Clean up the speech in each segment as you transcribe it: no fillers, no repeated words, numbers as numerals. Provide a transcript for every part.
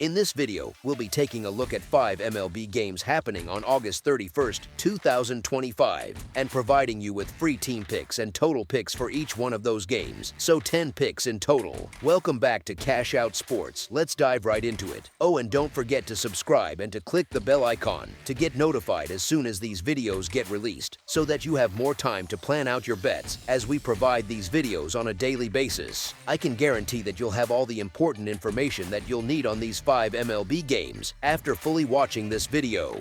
In this video, we'll be taking a look at 5 MLB games happening on August 31st, 2025, and providing you with free team picks and total picks for each one of those games, so 10 picks in total. Welcome back to Cash Out Sports. Let's dive right into it. Oh, and don't forget to subscribe and to click the bell icon to get notified as soon as these videos get released, so that you have more time to plan out your bets as we provide these videos on a daily basis. I can guarantee that you'll have all the important information that you'll need on these 5 MLB games after fully watching this video.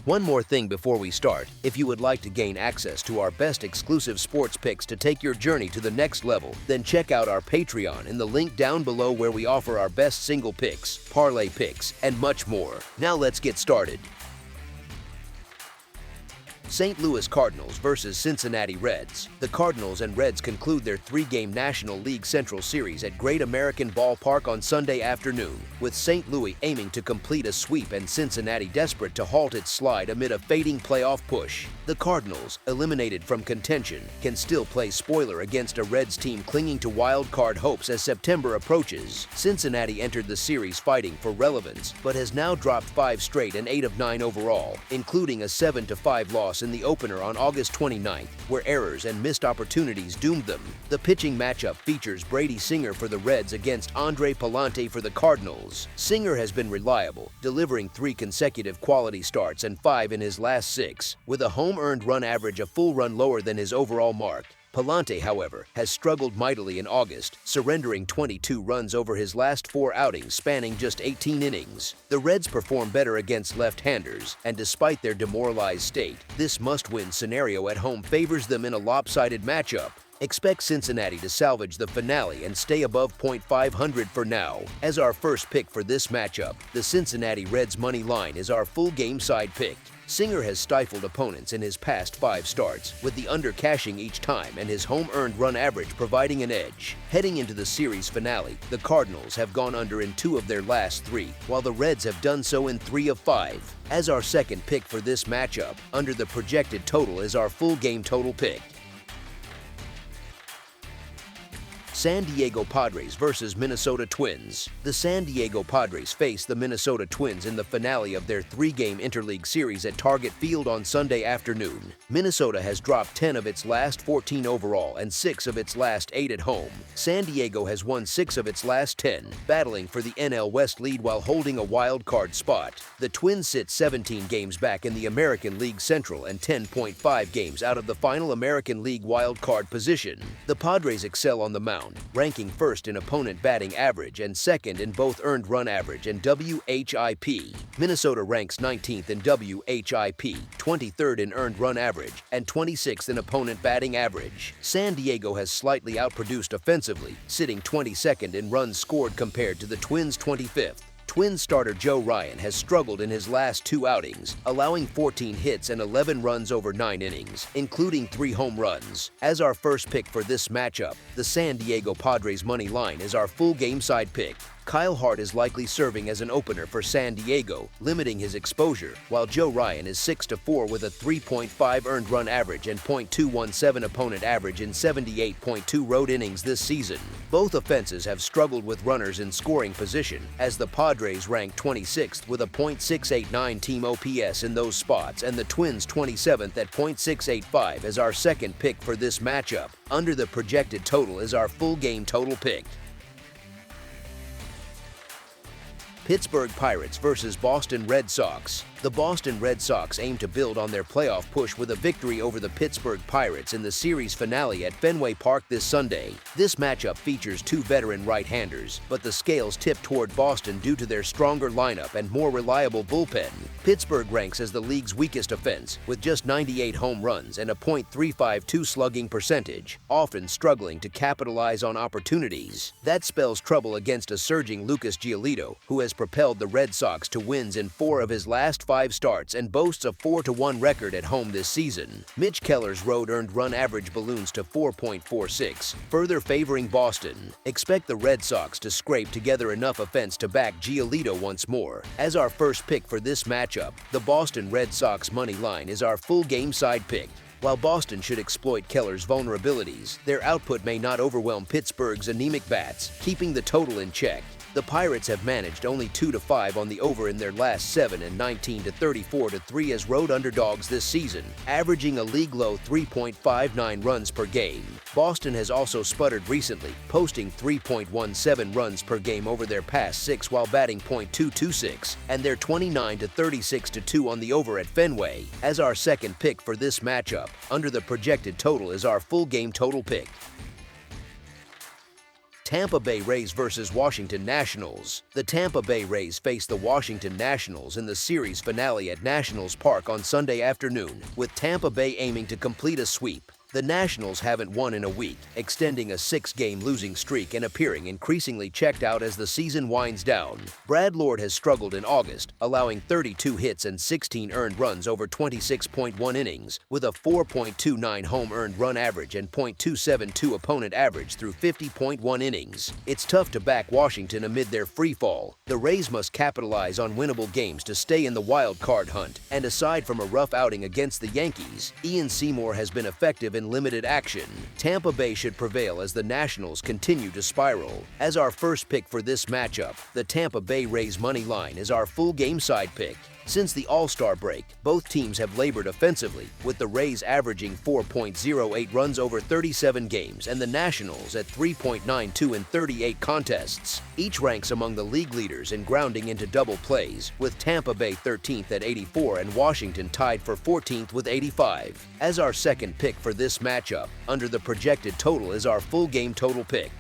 One more thing before we start. If you would like to gain access to our best exclusive sports picks to take your journey to the next level, then check out our Patreon in the link down below, where we offer our best single picks, parlay picks, and much more. Now let's get started. St. Louis Cardinals versus Cincinnati Reds. The Cardinals and Reds conclude their 3-game National League Central Series at Great American Ballpark on Sunday afternoon, with St. Louis aiming to complete a sweep and Cincinnati desperate to halt its slide amid a fading playoff push. The Cardinals, eliminated from contention, can still play spoiler against a Reds team clinging to wild card hopes as September approaches. Cincinnati entered the series fighting for relevance, but has now dropped 5 straight and 8 of 9 overall, including a 7-5 loss in the opener on August 29th, where errors and missed opportunities doomed them. The pitching matchup features Brady Singer for the Reds against Andre Pallante for the Cardinals. Singer has been reliable, delivering 3 consecutive quality starts and 5 in his last 6, with a home earned run average a full run lower than his overall mark. Pallante, however, has struggled mightily in August, surrendering 22 runs over his last 4 outings spanning just 18 innings. The Reds perform better against left-handers, and despite their demoralized state, this must-win scenario at home favors them in a lopsided matchup. Expect Cincinnati to salvage the finale and stay above .500 for now. As our first pick for this matchup, the Cincinnati Reds money line is our full game side pick. Singer has stifled opponents in his past 5 starts, with the under cashing each time and his home earned run average providing an edge. Heading into the series finale, the Cardinals have gone under in 2 of their last 3, while the Reds have done so in 3 of 5. As our second pick for this matchup, under the projected total is our full game total pick. San Diego Padres versus Minnesota Twins. The San Diego Padres face the Minnesota Twins in the finale of their 3-game interleague series at Target Field on Sunday afternoon. Minnesota has dropped 10 of its last 14 overall and 6 of its last 8 at home. San Diego has won 6 of its last 10, battling for the NL West lead while holding a wild card spot. The Twins sit 17 games back in the American League Central and 10.5 games out of the final American League wild card position. The Padres excel on the mound, ranking first in opponent batting average and second in both earned run average and WHIP. Minnesota ranks 19th in WHIP, 23rd in earned run average, and 26th in opponent batting average. San Diego has slightly outproduced offensively, sitting 22nd in runs scored compared to the Twins' 25th. Twins starter Joe Ryan has struggled in his last 2 outings, allowing 14 hits and 11 runs over 9 innings, including 3 home runs. As our first pick for this matchup, the San Diego Padres money line is our full game side pick. Kyle Hart is likely serving as an opener for San Diego, limiting his exposure, while Joe Ryan is 6-4 with a 3.5 earned run average and .217 opponent average in 78.2 road innings this season. Both offenses have struggled with runners in scoring position, as the Padres rank 26th with a .689 team OPS in those spots, and the Twins 27th at .685 as our second pick for this matchup. Under the projected total is our full game total pick. Pittsburgh Pirates versus Boston Red Sox. The Boston Red Sox aim to build on their playoff push with a victory over the Pittsburgh Pirates in the series finale at Fenway Park this Sunday. This matchup features 2 veteran right-handers, but the scales tip toward Boston due to their stronger lineup and more reliable bullpen. Pittsburgh ranks as the league's weakest offense, with just 98 home runs and a .352 slugging percentage, often struggling to capitalize on opportunities. That spells trouble against a surging Lucas Giolito, who has propelled the Red Sox to wins in 4 of his last 5 starts and boasts a 4-1 record at home this season. Mitch Keller's road earned run average balloons to 4.46, further favoring Boston. Expect the Red Sox to scrape together enough offense to back Giolito once more. As our first pick for this matchup, the Boston Red Sox money line is our full game side pick. While Boston should exploit Keller's vulnerabilities, their output may not overwhelm Pittsburgh's anemic bats, keeping the total in check. The Pirates have managed only 2-5 on the over in their last 7 and 19 to 34-3 as road underdogs this season, averaging a league-low 3.59 runs per game. Boston has also sputtered recently, posting 3.17 runs per game over their past 6 while batting .226, and they're 29 to 36-2 on the over at Fenway. As our second pick for this matchup, under the projected total is our full game total pick. Tampa Bay Rays versus Washington Nationals. The Tampa Bay Rays face the Washington Nationals in the series finale at Nationals Park on Sunday afternoon, with Tampa Bay aiming to complete a sweep. The Nationals haven't won in a week, extending a 6-game losing streak and appearing increasingly checked out as the season winds down. Brad Lord has struggled in August, allowing 32 hits and 16 earned runs over 26.1 innings, with a 4.29 home earned run average and .272 opponent average through 50.1 innings. It's tough to back Washington amid their freefall. The Rays must capitalize on winnable games to stay in the wild card hunt, and aside from a rough outing against the Yankees, Ian Seymour has been effective in limited action. Tampa Bay should prevail as the Nationals continue to spiral. As our first pick for this matchup, the Tampa Bay Rays money line is our full game side pick. Since the All-Star break, both teams have labored offensively, with the Rays averaging 4.08 runs over 37 games and the Nationals at 3.92 in 38 contests. Each ranks among the league leaders in grounding into double plays, with Tampa Bay 13th at 84 and Washington tied for 14th with 85. As our second pick for this matchup, under the projected total is our full game total pick.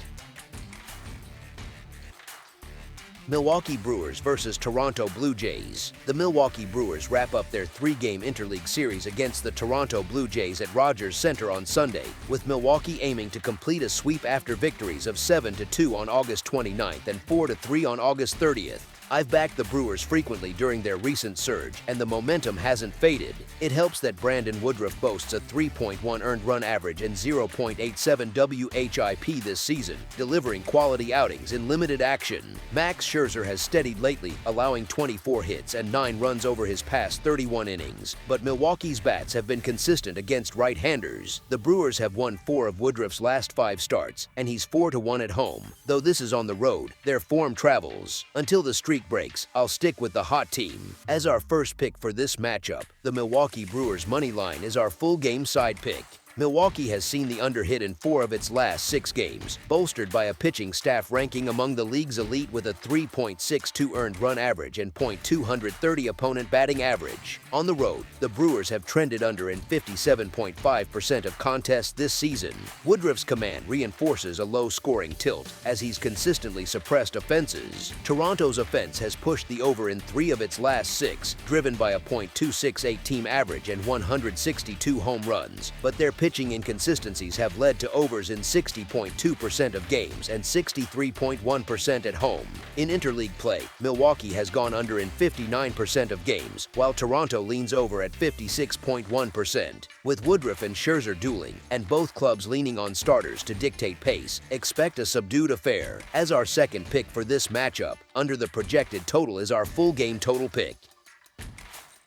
Milwaukee Brewers versus Toronto Blue Jays. The Milwaukee Brewers wrap up their 3-game interleague series against the Toronto Blue Jays at Rogers Center on Sunday, with Milwaukee aiming to complete a sweep after victories of 7-2 on August 29th and 4-3 on August 30th. I've backed the Brewers frequently during their recent surge, and the momentum hasn't faded. It helps that Brandon Woodruff boasts a 3.1 earned run average and 0.87 WHIP this season, delivering quality outings in limited action. Max Scherzer has steadied lately, allowing 24 hits and 9 runs over his past 31 innings, but Milwaukee's bats have been consistent against right-handers. The Brewers have won 4 of Woodruff's last 5 starts, and he's 4-1 at home. Though this is on the road, their form travels. Until the streak breaks, I'll stick with the hot team. As our first pick for this matchup, the Milwaukee Brewers money line is our full game side pick. Milwaukee has seen the under hit in 4 of its last 6 games, bolstered by a pitching staff ranking among the league's elite with a 3.62 earned run average and .230 opponent batting average. On the road, the Brewers have trended under in 57.5% of contests this season. Woodruff's command reinforces a low-scoring tilt, as he's consistently suppressed offenses. Toronto's offense has pushed the over in 3 of its last 6, driven by a .268 team average and 162 home runs, but their pitching inconsistencies have led to overs in 60.2% of games and 63.1% at home. In interleague play, Milwaukee has gone under in 59% of games, while Toronto leans over at 56.1%. With Woodruff and Scherzer dueling, and both clubs leaning on starters to dictate pace, expect a subdued affair. As our second pick for this matchup, under the projected total is our full game total pick.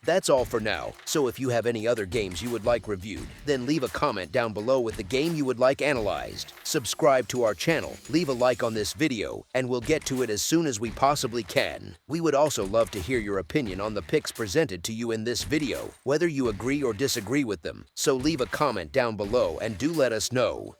That's all for now, so if you have any other games you would like reviewed, then leave a comment down below with the game you would like analyzed. Subscribe to our channel, leave a like on this video, and we'll get to it as soon as we possibly can. We would also love to hear your opinion on the picks presented to you in this video, whether you agree or disagree with them, so leave a comment down below and do let us know.